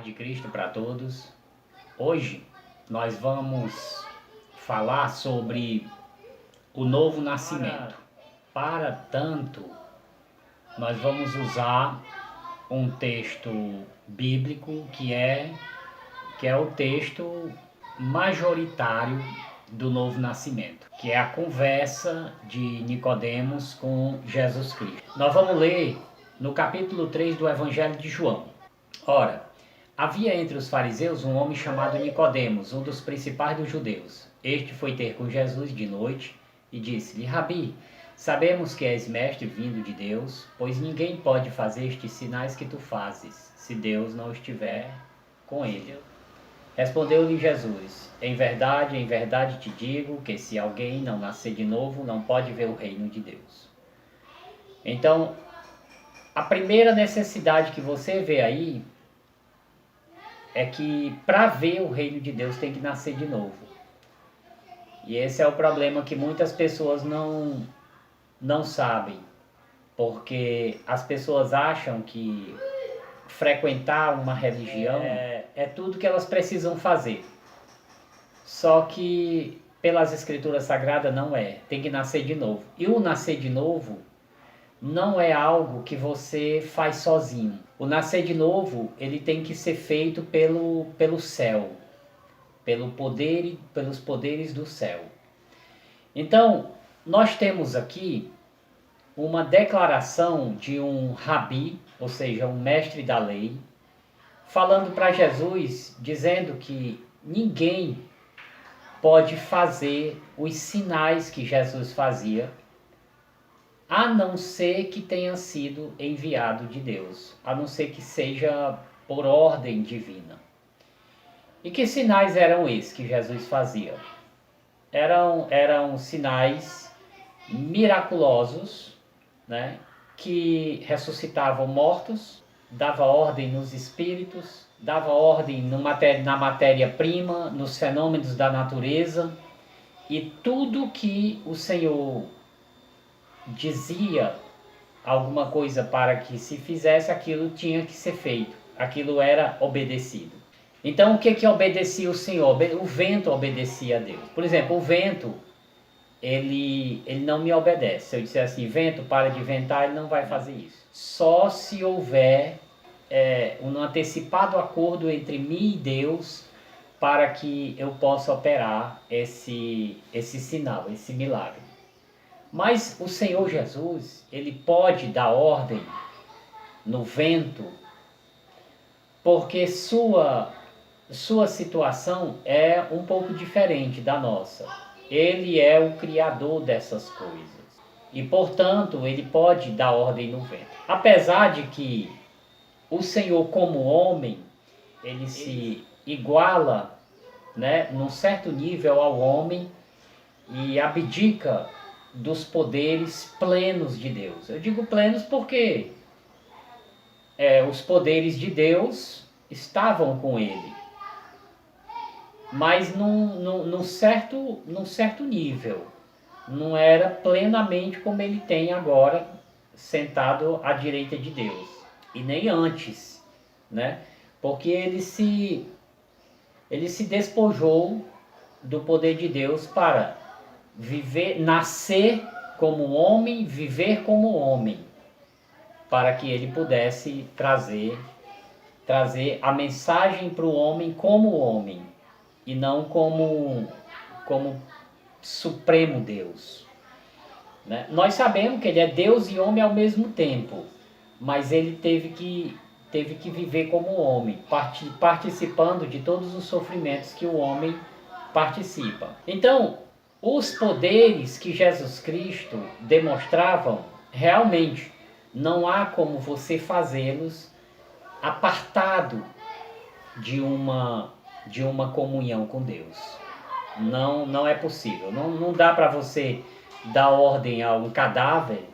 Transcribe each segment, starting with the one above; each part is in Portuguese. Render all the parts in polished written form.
Paz de Cristo para todos. Hoje nós vamos falar sobre o novo nascimento. Para tanto, nós vamos usar um texto bíblico que é o texto majoritário do novo nascimento, que é a conversa de Nicodemos com Jesus Cristo. Nós vamos ler no capítulo 3 do Evangelho de João. Ora, havia entre os fariseus um homem chamado Nicodemos, um dos principais dos judeus. Este foi ter com Jesus de noite e disse-lhe: Rabi, sabemos que és mestre vindo de Deus, pois ninguém pode fazer estes sinais que tu fazes, se Deus não estiver com ele. Respondeu-lhe Jesus: em verdade te digo que se alguém não nascer de novo, não pode ver o reino de Deus. Então, a primeira necessidade que você vê aí é que para ver o reino de Deus tem que nascer de novo. E esse é o problema que muitas pessoas não sabem, porque as pessoas acham que frequentar uma religião é tudo que elas precisam fazer. Só que pelas escrituras sagradas não é, tem que nascer de novo. E o nascer de novo não é algo que você faz sozinho. O nascer de novo, ele tem que ser feito pelo céu, pelos poderes do céu. Então, nós temos aqui uma declaração de um rabi, ou seja, um mestre da lei, falando para Jesus, dizendo que ninguém pode fazer os sinais que Jesus fazia, a não ser que tenha sido enviado de Deus, a não ser que seja por ordem divina. E que sinais eram esses que Jesus fazia? Eram sinais miraculosos, né, que ressuscitavam mortos, dava ordem nos espíritos, dava ordem na matéria-prima, nos fenômenos da natureza, e tudo que o Senhor dizia alguma coisa para que se fizesse, aquilo tinha que ser feito, aquilo era obedecido. Então o que obedecia o Senhor? O vento obedecia a Deus. Por exemplo, o vento, ele não me obedece. Se eu disser assim, vento, para de ventar, ele não vai fazer isso. Só se houver um antecipado acordo entre mim e Deus para que eu possa operar esse sinal, esse milagre. Mas o Senhor Jesus, ele pode dar ordem no vento, porque sua situação é um pouco diferente da nossa. Ele é o criador dessas coisas. E, portanto, ele pode dar ordem no vento. Apesar de que o Senhor, como homem, ele se iguala, né, num certo nível ao homem e abdica dos poderes plenos de Deus. Eu digo plenos porque os poderes de Deus estavam com ele, mas num certo nível. Não era plenamente como ele tem agora, sentado à direita de Deus. E nem antes, né? Porque ele se despojou do poder de Deus para viver, nascer como homem, viver como homem, para que ele pudesse trazer a mensagem para o homem como homem, e não como supremo Deus, né? Nós sabemos que ele é Deus e homem ao mesmo tempo, mas ele teve que viver como homem, participando de todos os sofrimentos que o homem participa. Então, os poderes que Jesus Cristo demonstravam, realmente não há como você fazê-los apartado de uma comunhão com Deus. Não é possível. Não dá para você dar ordem a um cadáver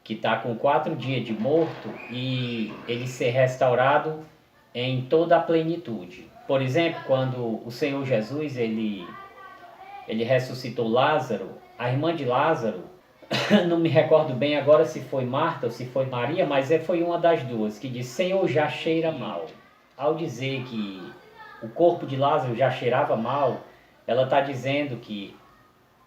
que está com 4 dias de morto e ele ser restaurado em toda a plenitude. Por exemplo, quando o Senhor Jesus ele ressuscitou Lázaro, a irmã de Lázaro, não me recordo bem agora se foi Marta ou se foi Maria, mas foi uma das duas que disse: Senhor, já cheira mal. ao dizer que o corpo de Lázaro já cheirava mal, ela está dizendo que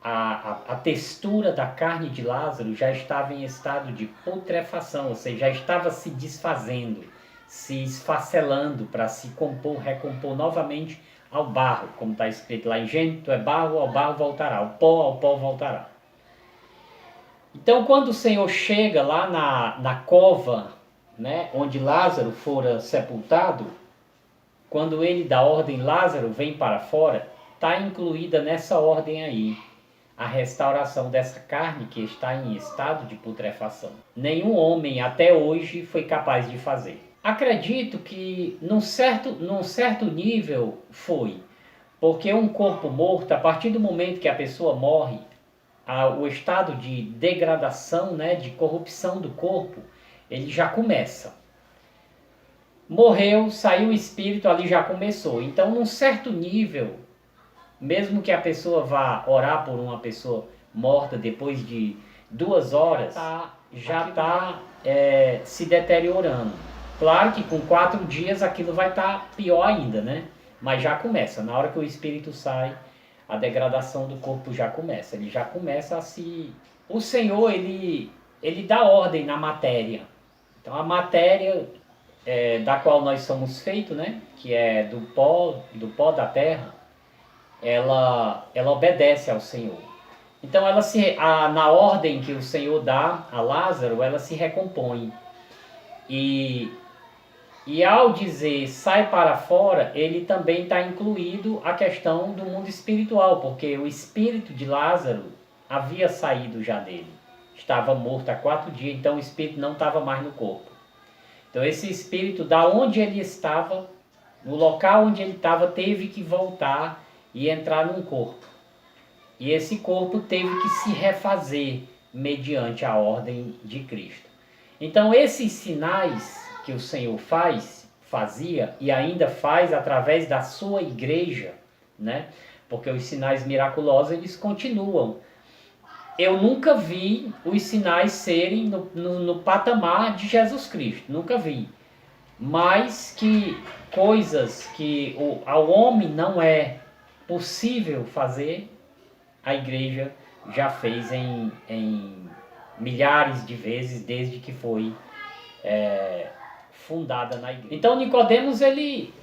a textura da carne de Lázaro já estava em estado de putrefação, ou seja, já estava se desfazendo, se esfacelando para se recompor novamente ao barro, como está escrito lá em Gênesis: tu é barro, ao barro voltará, ao pó voltará. Então, quando o Senhor chega lá na cova, né, onde Lázaro fora sepultado, quando ele dá ordem, Lázaro vem para fora, está incluída nessa ordem aí a restauração dessa carne que está em estado de putrefação. Nenhum homem até hoje foi capaz de fazer. Acredito que num certo nível foi, porque um corpo morto, a partir do momento que a pessoa morre, o estado de degradação, né, de corrupção do corpo, ele já começa. Morreu, saiu o espírito, ali já começou. Então, num certo nível, mesmo que a pessoa vá orar por uma pessoa morta depois de 2 horas, já está se deteriorando. Claro que com 4 dias aquilo vai estar pior ainda, né? Mas já começa. Na hora que o espírito sai, a degradação do corpo já começa. Ele já começa a se... O Senhor, ele dá ordem na matéria. Então a matéria da qual nós somos feitos, né? Que é do pó da terra, ela obedece ao Senhor. Então na ordem que o Senhor dá a Lázaro, ela se recompõe. E ao dizer sai para fora, ele também está incluído a questão do mundo espiritual, porque o espírito de Lázaro havia saído já dele. Estava morto há 4 dias, então o espírito não estava mais no corpo. Então esse espírito, da onde ele estava, no local onde ele estava, teve que voltar e entrar num corpo. E esse corpo teve que se refazer mediante a ordem de Cristo. Então esses sinais que o Senhor fazia e ainda faz através da sua igreja, né? Porque os sinais miraculosos eles continuam. Eu nunca vi os sinais serem no patamar de Jesus Cristo, nunca vi. Mas que coisas que ao homem não é possível fazer, a igreja já fez em milhares de vezes desde que foi fundada na igreja. Então Nicodemos ele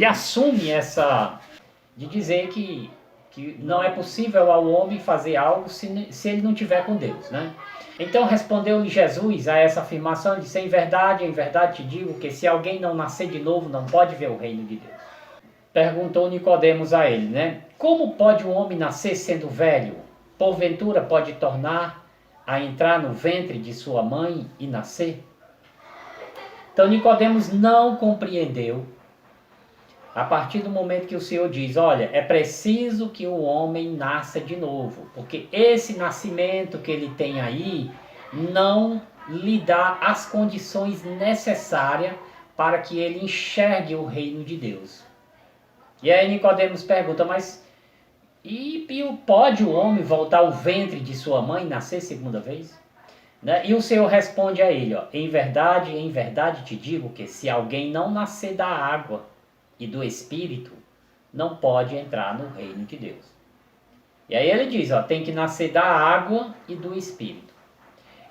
assume essa de dizer que não é possível ao homem fazer algo se ele não tiver com Deus, né? Então respondeu-lhe Jesus a essa afirmação e disse: em verdade te digo que se alguém não nascer de novo não pode ver o reino de Deus. Perguntou Nicodemos a ele, né? Como pode um homem nascer sendo velho? Porventura pode tornar a entrar no ventre de sua mãe e nascer? Então Nicodemos não compreendeu a partir do momento que o Senhor diz: olha, é preciso que o homem nasça de novo, porque esse nascimento que ele tem aí não lhe dá as condições necessárias para que ele enxergue o reino de Deus. E aí Nicodemos pergunta: mas pode o homem voltar ao ventre de sua mãe e nascer segunda vez? Né? E o Senhor responde a ele: em verdade te digo que se alguém não nascer da água e do Espírito, não pode entrar no reino de Deus. E aí ele diz, tem que nascer da água e do Espírito.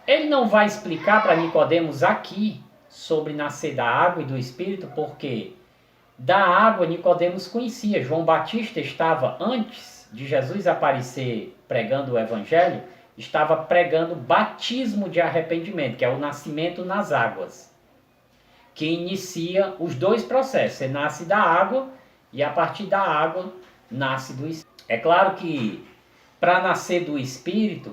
Ele não vai explicar para Nicodemos aqui sobre nascer da água e do Espírito, porque da água Nicodemos conhecia. João Batista estava, antes de Jesus aparecer pregando o Evangelho, estava pregando batismo de arrependimento, que é o nascimento nas águas, que inicia os 2 processos. Você nasce da água e a partir da água nasce do Espírito. É claro que para nascer do Espírito,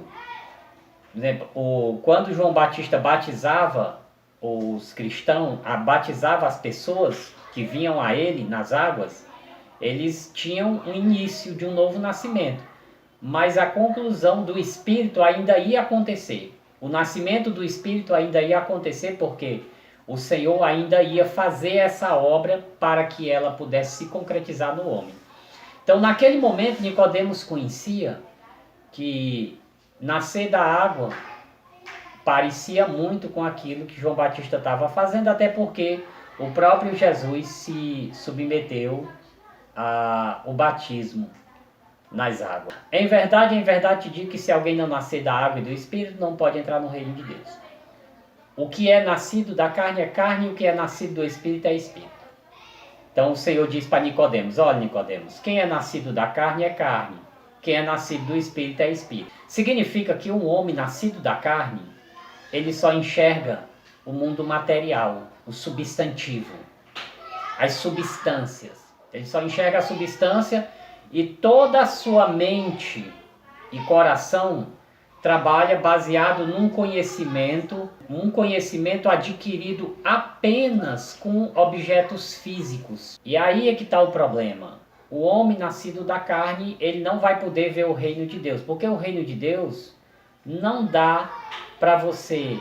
por exemplo, quando João Batista batizava os cristãos, batizava as pessoas que vinham a ele nas águas, eles tinham um início de um novo nascimento. Mas a conclusão do Espírito ainda ia acontecer. O nascimento do Espírito ainda ia acontecer porque o Senhor ainda ia fazer essa obra para que ela pudesse se concretizar no homem. Então, naquele momento, Nicodemos conhecia que nascer da água parecia muito com aquilo que João Batista estava fazendo, até porque O próprio Jesus se submeteu ao batismo nas águas. Em verdade te digo que se alguém não nascer da água e do Espírito, não pode entrar no reino de Deus. O que é nascido da carne é carne, e o que é nascido do Espírito é Espírito. Então o Senhor diz para Nicodemos: olha, Nicodemos, quem é nascido da carne é carne, quem é nascido do Espírito é Espírito. Significa que um homem nascido da carne, ele só enxerga o mundo material, o substantivo, as substâncias. Ele só enxerga a substância e toda a sua mente e coração trabalha baseado num conhecimento, um conhecimento adquirido apenas com objetos físicos. E aí é que está o problema. O homem nascido da carne, ele não vai poder ver o reino de Deus, porque o reino de Deus não dá para você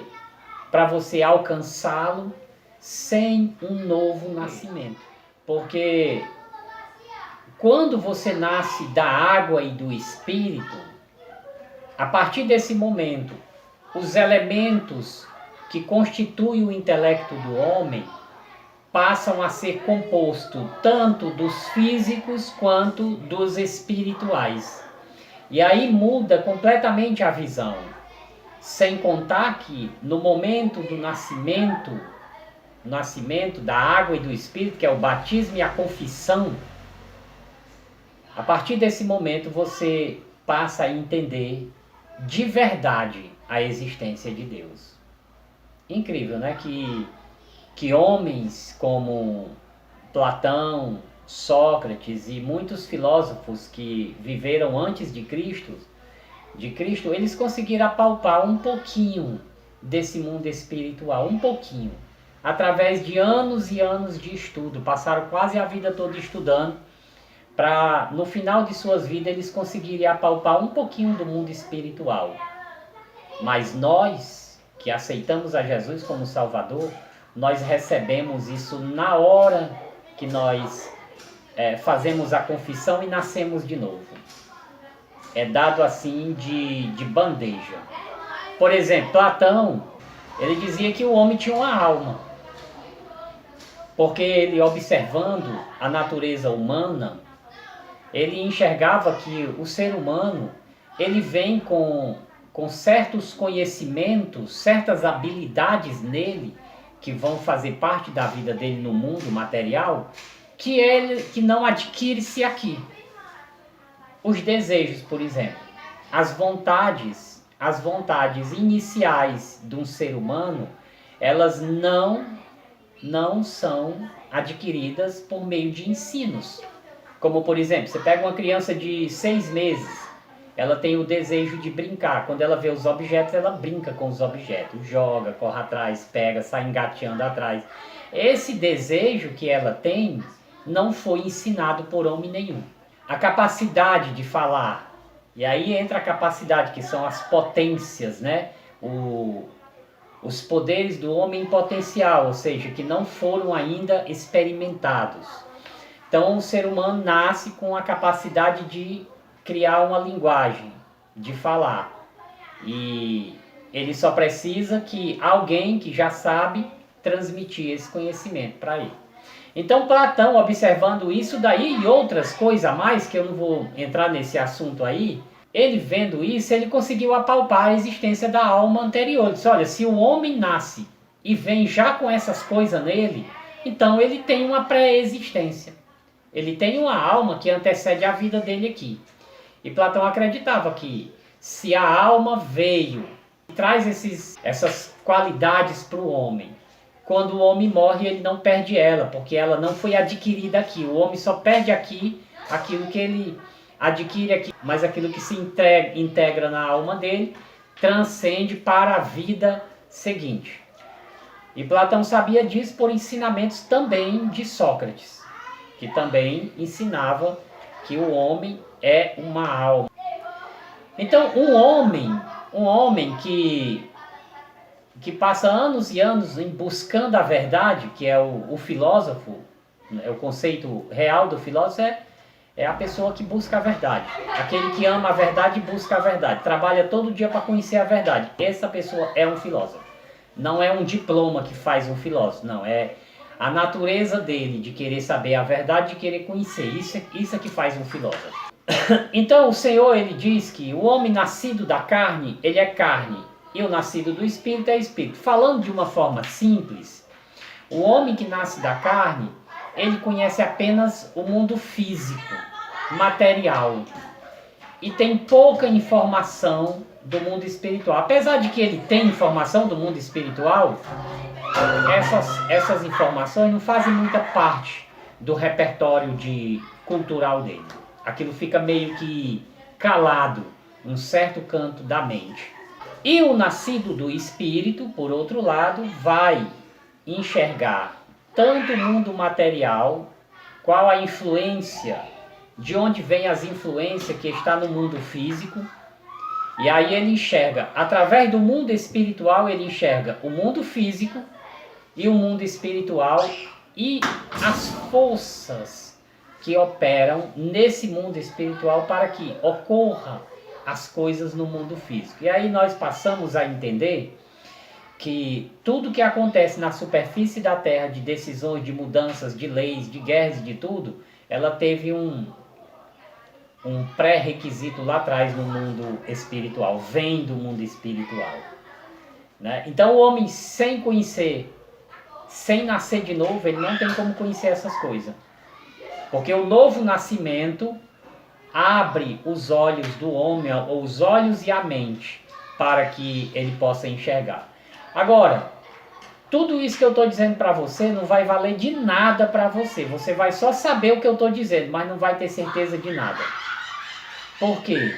alcançá-lo sem um novo nascimento. Porque quando você nasce da água e do Espírito, a partir desse momento, os elementos que constituem o intelecto do homem passam a ser compostos tanto dos físicos quanto dos espirituais. E aí muda completamente a visão. Sem contar que no momento do nascimento da água e do Espírito, que é o batismo e a confissão, a partir desse momento você passa a entender de verdade a existência de Deus. Incrível, né? Que homens como Platão, Sócrates e muitos filósofos que viveram antes de Cristo, eles conseguiram apalpar um pouquinho desse mundo espiritual, um pouquinho, através de anos e anos de estudo. Passaram quase a vida toda estudando, para no final de suas vidas eles conseguirem apalpar um pouquinho do mundo espiritual. Mas nós, que aceitamos a Jesus como Salvador, nós recebemos isso na hora que nós fazemos a confissão e nascemos de novo. É dado assim de bandeja. Por exemplo, Platão, ele dizia que o homem tinha uma alma. Porque ele, observando a natureza humana, ele enxergava que o ser humano, ele vem com certos conhecimentos, certas habilidades nele, que vão fazer parte da vida dele no mundo material, que não adquire-se aqui. Os desejos, por exemplo, as vontades iniciais de um ser humano, elas não são adquiridas por meio de ensinos. Como, por exemplo, você pega uma criança de 6 meses, ela tem o desejo de brincar. Quando ela vê os objetos, ela brinca com os objetos, joga, corre atrás, pega, sai engateando atrás. Esse desejo que ela tem não foi ensinado por homem nenhum. A capacidade de falar, e aí entra a capacidade, que são as potências, né? Os poderes do homem em potencial, ou seja, que não foram ainda experimentados. Então o ser humano nasce com a capacidade de criar uma linguagem, de falar. E ele só precisa que alguém que já sabe transmitir esse conhecimento para ele. Então Platão, observando isso daí e outras coisas a mais, que eu não vou entrar nesse assunto aí, ele vendo isso, ele conseguiu apalpar a existência da alma anterior. Ele disse: olha, se o homem nasce e vem já com essas coisas nele, então ele tem uma pré-existência. Ele tem uma alma que antecede a vida dele aqui. E Platão acreditava que se a alma veio e traz essas qualidades para o homem, quando o homem morre ele não perde ela, porque ela não foi adquirida aqui. O homem só perde aqui aquilo que ele adquire aqui, mas aquilo que se integra na alma dele transcende para a vida seguinte. E Platão sabia disso por ensinamentos também de Sócrates, que também ensinava que o homem é uma alma. Então, um homem que passa anos e anos buscando a verdade, que é o filósofo, o conceito real do filósofo é a pessoa que busca a verdade. Aquele que ama a verdade e busca a verdade. Trabalha todo dia para conhecer a verdade. Essa pessoa é um filósofo. Não é um diploma que faz um filósofo, não. É A natureza dele de querer saber a verdade, de querer conhecer. Isso é que faz um filósofo. Então o Senhor, ele diz que o homem nascido da carne, ele é carne. E o nascido do Espírito é Espírito. Falando de uma forma simples, o homem que nasce da carne, ele conhece apenas o mundo físico, material. E tem pouca informação do mundo espiritual. Apesar de que ele tem informação do mundo espiritual, essas informações não fazem muita parte do repertório cultural dele. Aquilo fica meio que calado, um certo canto da mente. E o nascido do Espírito, por outro lado, vai enxergar tanto o mundo material, qual a influência, de onde vem as influências que está no mundo físico. E aí ele enxerga, através do mundo espiritual, ele enxerga o mundo físico e o mundo espiritual e as forças que operam nesse mundo espiritual para que ocorra as coisas no mundo físico. E aí nós passamos a entender que tudo que acontece na superfície da Terra, de decisões, de mudanças, de leis, de guerras e de tudo, ela teve um pré-requisito lá atrás no mundo espiritual, vem do mundo espiritual. Né? Então o homem sem conhecer, sem nascer de novo, ele não tem como conhecer essas coisas. Porque o novo nascimento abre os olhos do homem, ou os olhos e a mente, para que ele possa enxergar. Agora, tudo isso que eu estou dizendo para você não vai valer de nada para você. Você vai só saber o que eu estou dizendo, mas não vai ter certeza de nada. Por quê?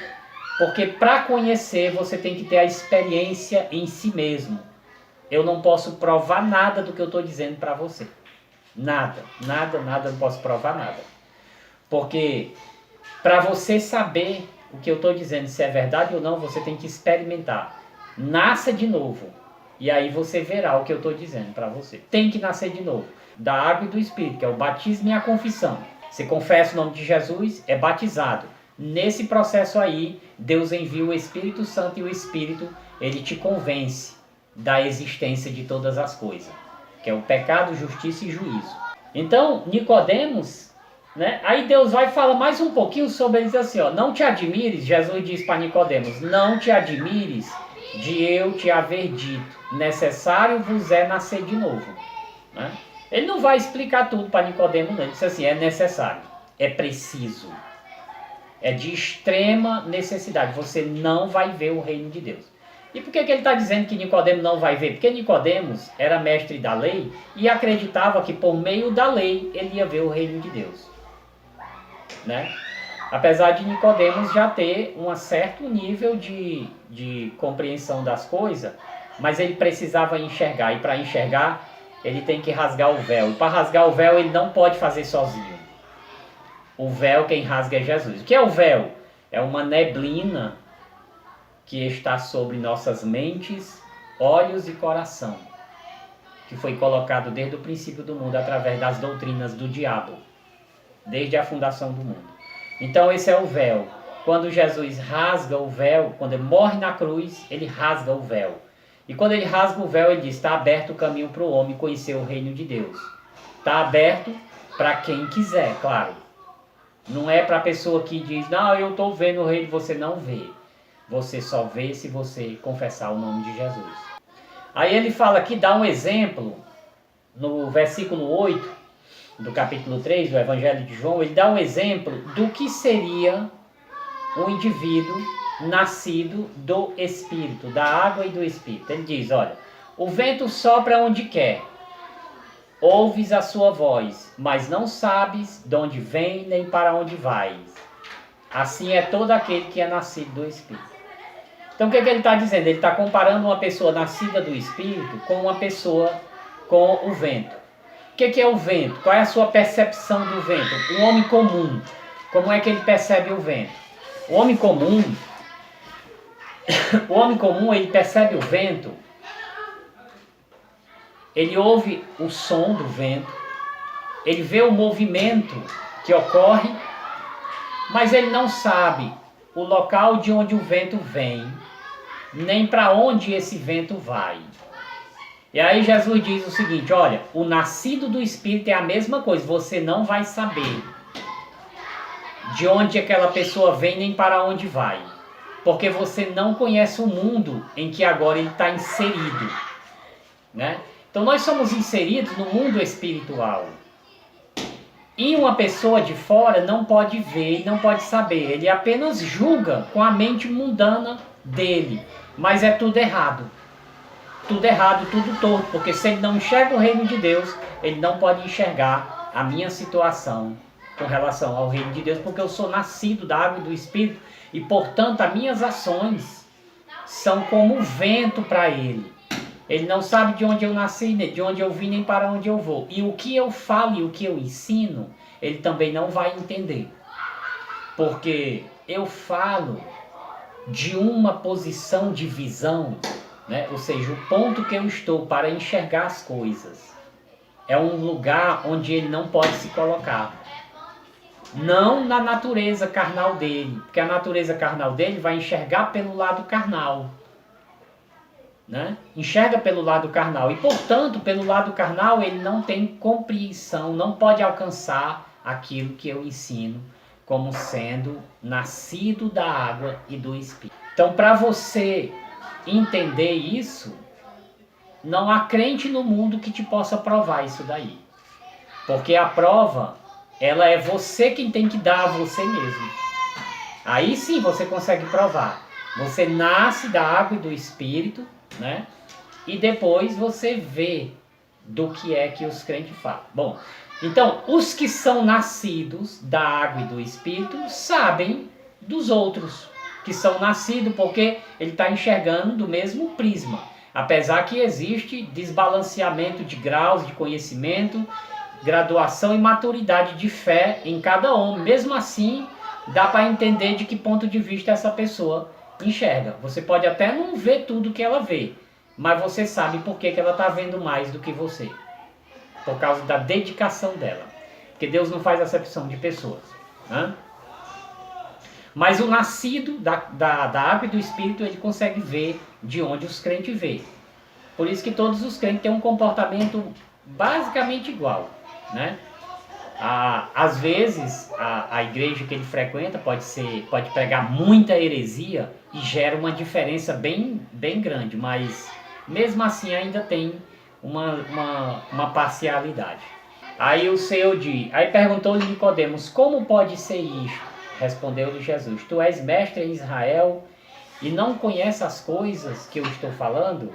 Porque para conhecer você tem que ter a experiência em si mesmo. Eu não posso provar nada do que eu estou dizendo para você. Nada, não posso provar nada. Porque para você saber o que eu estou dizendo, se é verdade ou não, você tem que experimentar. Nasça de novo. E aí você verá o que eu estou dizendo para você. Tem que nascer de novo. Da água e do Espírito, que é o batismo e a confissão. Você confessa o nome de Jesus, é batizado. Nesse processo aí, Deus envia o Espírito Santo e o Espírito, ele te convence da existência de todas as coisas. Que é o pecado, justiça e juízo. Então, Nicodemos, né? Aí Deus vai falar mais um pouquinho sobre ele, diz assim, ó, não te admires, Jesus diz para Nicodemos, não te admires de eu te haver dito, necessário vos é nascer de novo. Né? Ele não vai explicar tudo para Nicodemos, não. Ele diz assim, é necessário, é preciso, é de extrema necessidade, você não vai ver o reino de Deus. E por que ele está dizendo que Nicodemos não vai ver? Porque Nicodemos era mestre da lei e acreditava que por meio da lei ele ia ver o reino de Deus. Né? Apesar de Nicodemos já ter um certo nível de compreensão das coisas, mas ele precisava enxergar, e para enxergar ele tem que rasgar o véu. E para rasgar o véu ele não pode fazer sozinho. O véu quem rasga é Jesus. O que é o véu? É uma neblina que está sobre nossas mentes, olhos e coração, que foi colocado desde o princípio do mundo através das doutrinas do diabo, desde a fundação do mundo. Então esse é o véu. Quando Jesus rasga o véu, quando ele morre na cruz, ele rasga o véu. E quando ele rasga o véu, ele diz, está aberto o caminho para o homem conhecer o reino de Deus. Está aberto para quem quiser, claro. Não é para a pessoa que diz, não, eu estou vendo o reino, você não vê. Você só vê se você confessar o nome de Jesus. Aí ele fala aqui, dá um exemplo, no versículo 8, do capítulo 3 do Evangelho de João, ele dá um exemplo do que seria um indivíduo nascido do Espírito, da água e do Espírito. Ele diz, olha, o vento sopra onde quer, ouves a sua voz, mas não sabes de onde vem nem para onde vais. Assim é todo aquele que é nascido do Espírito. Então o que ele está dizendo? Ele está comparando uma pessoa nascida do Espírito com uma pessoa com o vento. O que é o vento? Qual é a sua percepção do vento? Um homem comum, como é que ele percebe o vento? O homem comum, ele percebe o vento, ele ouve o som do vento, ele vê o movimento que ocorre, mas ele não sabe o local de onde o vento vem, nem para onde esse vento vai. E aí Jesus diz o seguinte, olha, o nascido do Espírito é a mesma coisa, você não vai saber de onde aquela pessoa vem nem para onde vai, porque você não conhece o mundo em que agora ele está inserido, né? Então nós somos inseridos no mundo espiritual. E uma pessoa de fora não pode ver, não pode saber. Ele apenas julga com a mente mundana dele. Mas é tudo errado. Tudo errado, tudo torto. Porque se ele não enxerga o reino de Deus, ele não pode enxergar a minha situação com relação ao reino de Deus. Porque eu sou nascido da água e do Espírito. E portanto as minhas ações são como vento para ele. Ele não sabe de onde eu nasci, de onde eu vim, nem para onde eu vou. E o que eu falo e o que eu ensino, ele também não vai entender. Porque eu falo de uma posição de visão, né? Ou seja, o ponto que eu estou para enxergar as coisas. É um lugar onde ele não pode se colocar. Não na natureza carnal dele. Porque a natureza carnal dele vai enxergar pelo lado carnal. Né? Enxerga pelo lado carnal e, portanto, pelo lado carnal ele não tem compreensão, não pode alcançar aquilo que eu ensino como sendo nascido da água e do Espírito. Então, para você entender isso, não há crente no mundo que te possa provar isso daí. Porque a prova, ela é você quem tem que dar a você mesmo. Aí sim você consegue provar. Você nasce da água e do Espírito, né? E depois você vê do que é que os crentes falam. Bom, então, os que são nascidos da água e do Espírito sabem dos outros que são nascidos, porque ele está enxergando do mesmo prisma. Apesar que existe desbalanceamento de graus de conhecimento, graduação e maturidade de fé em cada homem. Mesmo assim, dá para entender de que ponto de vista essa pessoa enxerga. Você pode até não ver tudo que ela vê, mas você sabe por que ela está vendo mais do que você. Por causa da dedicação dela. Porque Deus não faz acepção de pessoas. Né? Mas o nascido da água e do Espírito, ele consegue ver de onde os crentes vê. Por isso que todos os crentes têm um comportamento basicamente igual. Né? Às vezes, a igreja que ele frequenta pode pregar muita heresia e gera uma diferença bem grande, mas mesmo assim ainda tem uma parcialidade. Aí o Senhor diz, aí perguntou-lhe Nicodemos, como pode ser isto? Respondeu-lhe Jesus, tu és mestre em Israel e não conheces as coisas que eu estou falando?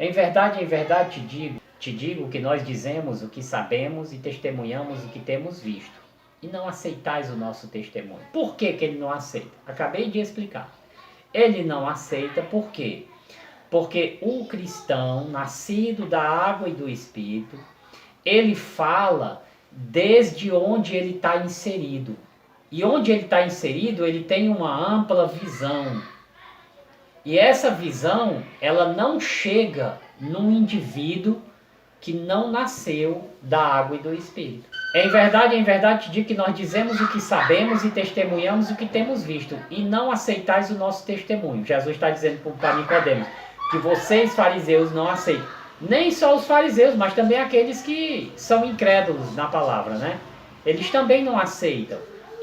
Em verdade te digo que nós dizemos o que sabemos e testemunhamos o que temos visto. E não aceitais o nosso testemunho. Por que ele não aceita? Acabei de explicar. Ele não aceita por quê? Porque o cristão, nascido da água e do Espírito, ele fala desde onde ele está inserido. E onde ele está inserido, ele tem uma ampla visão. E essa visão, ela não chega num indivíduo que não nasceu da água e do Espírito. Em verdade te digo que nós dizemos o que sabemos e testemunhamos o que temos visto, e não aceitais o nosso testemunho. Jesus está dizendo para Nicodemos que vocês, fariseus, não aceitam. Nem só os fariseus, mas também aqueles que são incrédulos na palavra, né? Eles também não aceitam,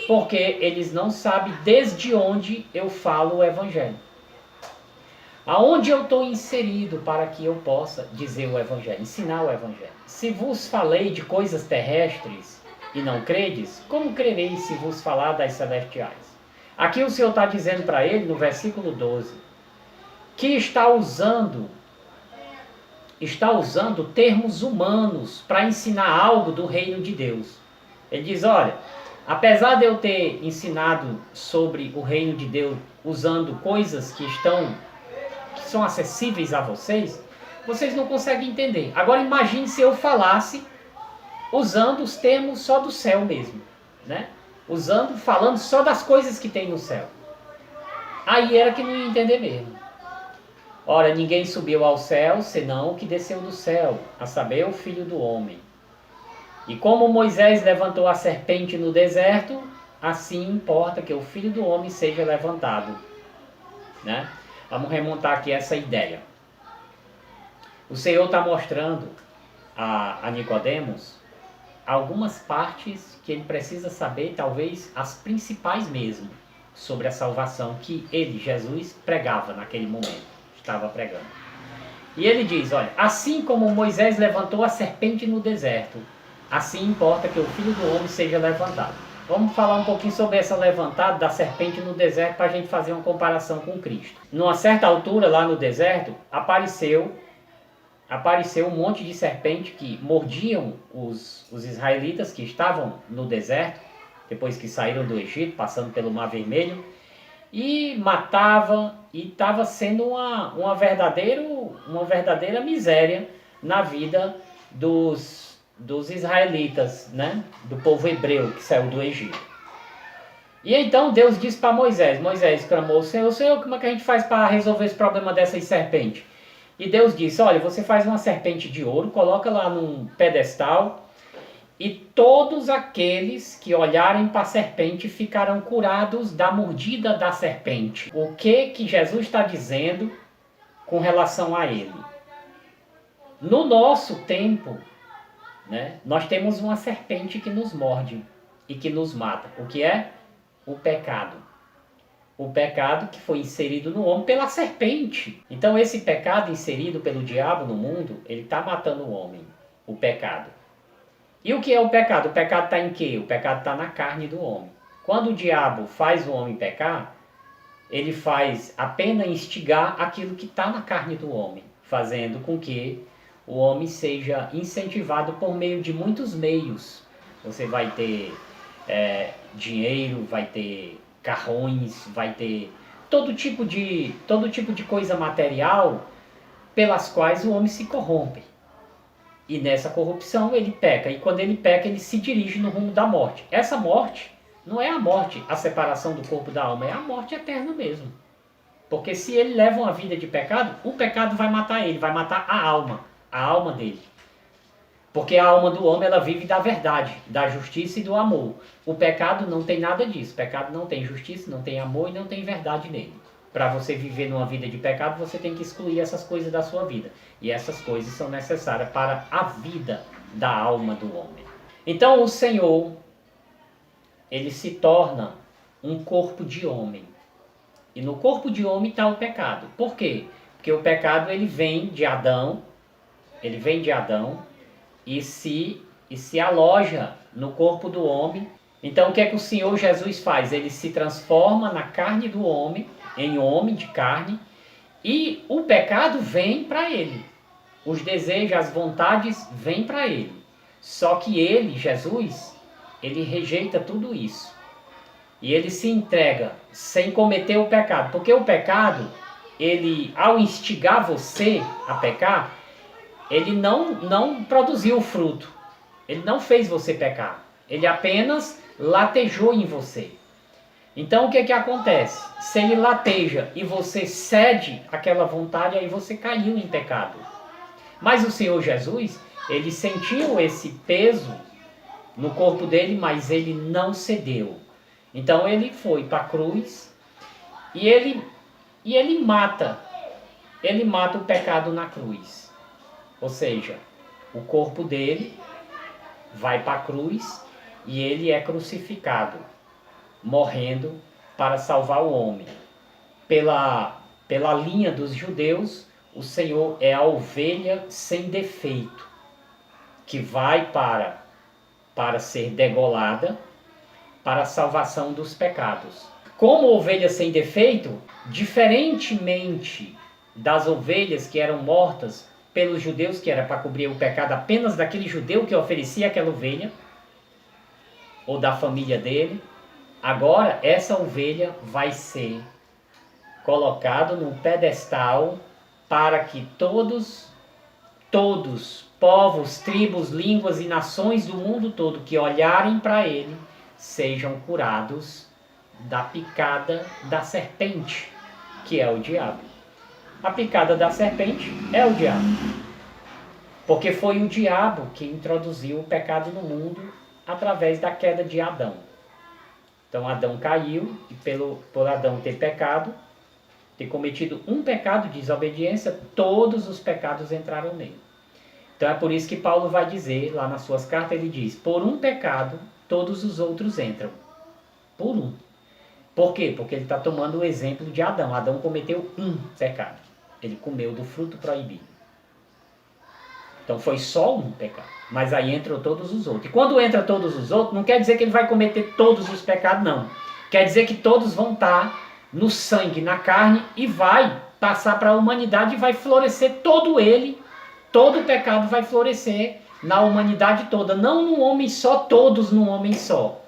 porque eles não sabem desde onde eu falo o Evangelho. Aonde eu estou inserido para que eu possa dizer o Evangelho, ensinar o Evangelho. Se vos falei de coisas terrestres e não credes, como crereis se vos falar das celestiais? Aqui o Senhor está dizendo para ele, no versículo 12, que está usando termos humanos para ensinar algo do reino de Deus. Ele diz, olha, apesar de eu ter ensinado sobre o reino de Deus usando coisas que são acessíveis a vocês, vocês não conseguem entender. Agora imagine se eu falasse usando os termos só do céu mesmo, né? Falando só das coisas que tem no céu. Aí era que não ia entender mesmo. Ora, ninguém subiu ao céu, senão o que desceu do céu, a saber, o Filho do Homem. E como Moisés levantou a serpente no deserto, assim importa que o Filho do Homem seja levantado, né? Vamos remontar aqui essa ideia. O Senhor está mostrando a Nicodemos algumas partes que ele precisa saber, talvez as principais mesmo, sobre a salvação que ele, Jesus, pregava naquele momento, estava pregando. E ele diz, olha, assim como Moisés levantou a serpente no deserto, assim importa que o Filho do Homem seja levantado. Vamos falar um pouquinho sobre essa levantada da serpente no deserto para a gente fazer uma comparação com Cristo. Numa certa altura lá no deserto, apareceu um monte de serpente que mordiam os israelitas que estavam no deserto, depois que saíram do Egito, passando pelo Mar Vermelho, e matava, e estava sendo uma verdadeira miséria na vida dos israelitas, né? Do povo hebreu que saiu do Egito. E então Deus disse para Moisés, Moisés clamou, Senhor, como é que a gente faz para resolver esse problema dessas serpentes? E Deus disse, olha, você faz uma serpente de ouro, coloca lá num pedestal, e todos aqueles que olharem para a serpente ficarão curados da mordida da serpente. O que Jesus está dizendo com relação a ele? No nosso tempo, né, nós temos uma serpente que nos morde e que nos mata. O que é? O pecado. O pecado que foi inserido no homem pela serpente. Então esse pecado inserido pelo diabo no mundo, ele está matando o homem, o pecado. E o que é o pecado? O pecado está em quê? O pecado está na carne do homem. Quando o diabo faz o homem pecar, ele faz apenas instigar aquilo que está na carne do homem, fazendo com que o homem seja incentivado por meio de muitos meios. Você vai ter dinheiro, vai ter carrões, vai ter todo tipo de coisa material pelas quais o homem se corrompe. E nessa corrupção ele peca. E quando ele peca, ele se dirige no rumo da morte. Essa morte não é a morte, a separação do corpo da alma, é a morte eterna mesmo. Porque se ele leva uma vida de pecado, o pecado vai matar ele, vai matar a alma dele. Porque a alma do homem, ela vive da verdade, da justiça e do amor. O pecado não tem nada disso. O pecado não tem justiça, não tem amor e não tem verdade nele. Para você viver numa vida de pecado, você tem que excluir essas coisas da sua vida. E essas coisas são necessárias para a vida da alma do homem. Então o Senhor, ele se torna um corpo de homem. E no corpo de homem está o pecado. Por quê? Porque o pecado ele vem de Adão e se aloja no corpo do homem. Então o que é que o Senhor Jesus faz? Ele se transforma na carne do homem, em homem de carne, e o pecado vem para ele. Os desejos, as vontades vêm para ele. Só que ele, Jesus, ele rejeita tudo isso. E ele se entrega sem cometer o pecado. Porque o pecado, ele, ao instigar você a pecar, ele não produziu o fruto. Ele não fez você pecar. Ele apenas latejou em você. Então o que acontece? Se ele lateja e você cede àquela vontade, aí você caiu em pecado. Mas o Senhor Jesus, ele sentiu esse peso no corpo dele, mas ele não cedeu. Então ele foi para a cruz e ele mata o pecado na cruz. Ou seja, o corpo dele vai para a cruz e ele é crucificado, morrendo para salvar o homem. Pela linha dos judeus, o Senhor é a ovelha sem defeito, que vai para ser degolada para a salvação dos pecados. Como ovelha sem defeito, diferentemente das ovelhas que eram mortas pelos judeus, que era para cobrir o pecado apenas daquele judeu que oferecia aquela ovelha, ou da família dele, agora essa ovelha vai ser colocada num pedestal para que todos, povos, tribos, línguas e nações do mundo todo que olharem para ele, sejam curados da picada da serpente, que é o diabo. A picada da serpente é o diabo. Porque foi o diabo que introduziu o pecado no mundo através da queda de Adão. Então Adão caiu e por Adão ter pecado, ter cometido um pecado de desobediência, todos os pecados entraram nele. Então é por isso que Paulo vai dizer, lá nas suas cartas, ele diz, por um pecado, todos os outros entram. Por um. Por quê? Porque ele está tomando o exemplo de Adão. Adão cometeu um pecado. Ele comeu do fruto proibido. Então foi só um pecado. Mas aí entram todos os outros. E quando entra todos os outros, não quer dizer que ele vai cometer todos os pecados, não. Quer dizer que todos vão estar no sangue, na carne, e vai passar para a humanidade e vai florescer todo ele. Todo o pecado vai florescer na humanidade toda. Não num homem só, todos num homem só.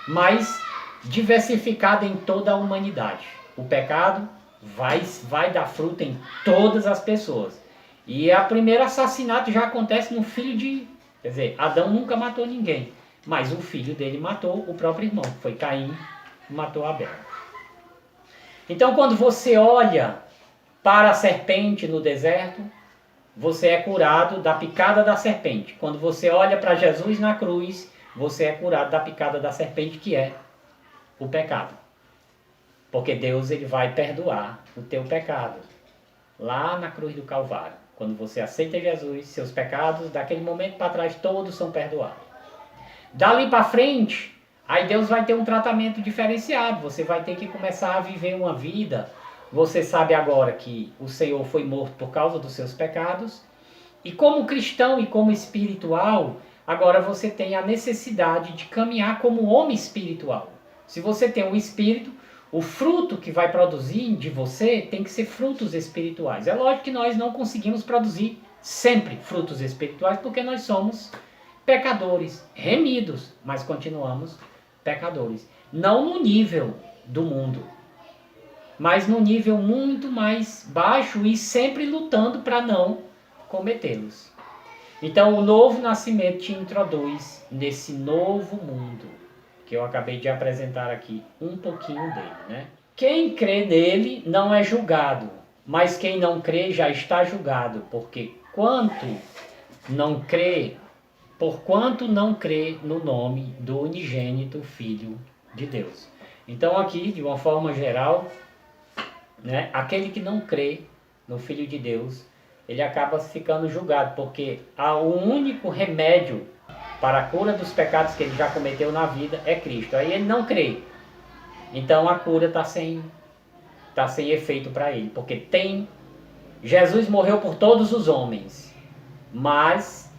Mas diversificado em toda a humanidade. O pecado vai dar fruto em todas as pessoas. E o primeiro assassinato já acontece no filho de... Quer dizer, Adão nunca matou ninguém. Mas o filho dele matou o próprio irmão. Foi Caim que matou Abel. Então quando você olha para a serpente no deserto, você é curado da picada da serpente. Quando você olha para Jesus na cruz, você é curado da picada da serpente, que é o pecado. Porque Deus ele vai perdoar o teu pecado. Lá na cruz do Calvário. Quando você aceita Jesus, seus pecados, daquele momento para trás, todos são perdoados. Dali para frente, aí Deus vai ter um tratamento diferenciado. Você vai ter que começar a viver uma vida. Você sabe agora que o Senhor foi morto por causa dos seus pecados. E como cristão e como espiritual, agora você tem a necessidade de caminhar como homem espiritual. Se você tem um espírito, o fruto que vai produzir de você tem que ser frutos espirituais. É lógico que nós não conseguimos produzir sempre frutos espirituais, porque nós somos pecadores, remidos, mas continuamos pecadores. Não no nível do mundo, mas no nível muito mais baixo e sempre lutando para não cometê-los. Então o novo nascimento te introduz nesse novo mundo, que eu acabei de apresentar aqui um pouquinho dele, né? Quem crê nele não é julgado, mas quem não crê já está julgado, porque porquanto não crê no nome do unigênito Filho de Deus. Então aqui, de uma forma geral, né, aquele que não crê no Filho de Deus, ele acaba ficando julgado, porque o único remédio para a cura dos pecados que ele já cometeu na vida é Cristo. Aí ele não crê. Então a cura está sem efeito para ele. Porque Jesus morreu por todos os homens. Mas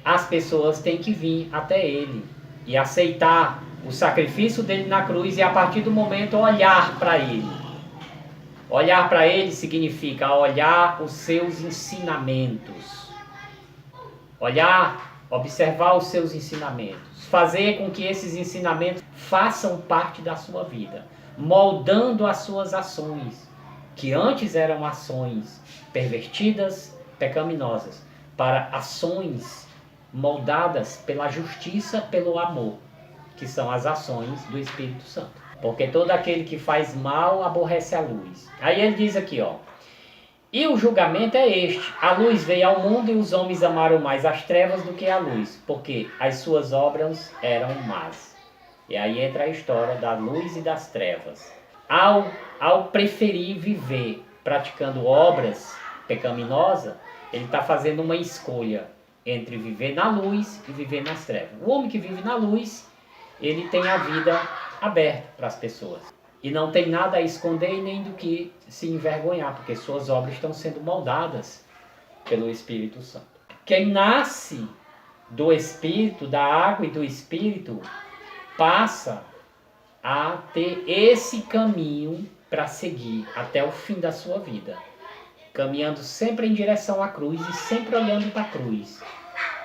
as pessoas têm que vir até ele e aceitar o sacrifício dele na cruz e a partir do momento olhar para ele. Olhar para ele significa olhar os seus ensinamentos. Observar os seus ensinamentos, fazer com que esses ensinamentos façam parte da sua vida, moldando as suas ações, que antes eram ações pervertidas, pecaminosas, para ações moldadas pela justiça, pelo amor, que são as ações do Espírito Santo. Porque todo aquele que faz mal aborrece a luz. Aí ele diz aqui, ó. E o julgamento é este: a luz veio ao mundo e os homens amaram mais as trevas do que a luz, porque as suas obras eram más. E aí entra a história da luz e das trevas. Ao preferir viver praticando obras pecaminosas, ele está fazendo uma escolha entre viver na luz e viver nas trevas. O homem que vive na luz, ele tem a vida aberta para as pessoas. E não tem nada a esconder e nem do que se envergonhar, porque suas obras estão sendo moldadas pelo Espírito Santo. Quem nasce do Espírito, da água e do Espírito, passa a ter esse caminho para seguir até o fim da sua vida. Caminhando sempre em direção à cruz e sempre olhando para a cruz,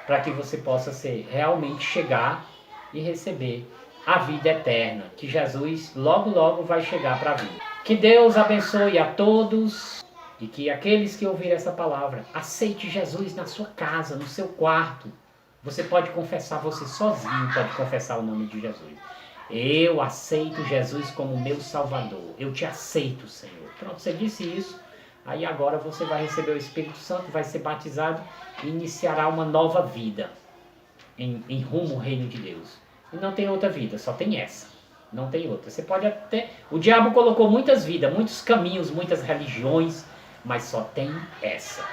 para que você possa realmente chegar e receber a vida eterna, que Jesus logo logo vai chegar para vir. Que Deus abençoe a todos e que aqueles que ouvirem essa palavra aceite Jesus na sua casa, no seu quarto. Você pode confessar, você sozinho pode confessar o nome de Jesus. Eu aceito Jesus como meu Salvador. Eu te aceito, Senhor. Pronto, você disse isso. Aí agora você vai receber o Espírito Santo, vai ser batizado e iniciará uma nova vida em rumo ao reino de Deus. E não tem outra vida, só tem essa. Não tem outra. Você pode até... O diabo colocou muitas vidas, muitos caminhos, muitas religiões, mas só tem essa.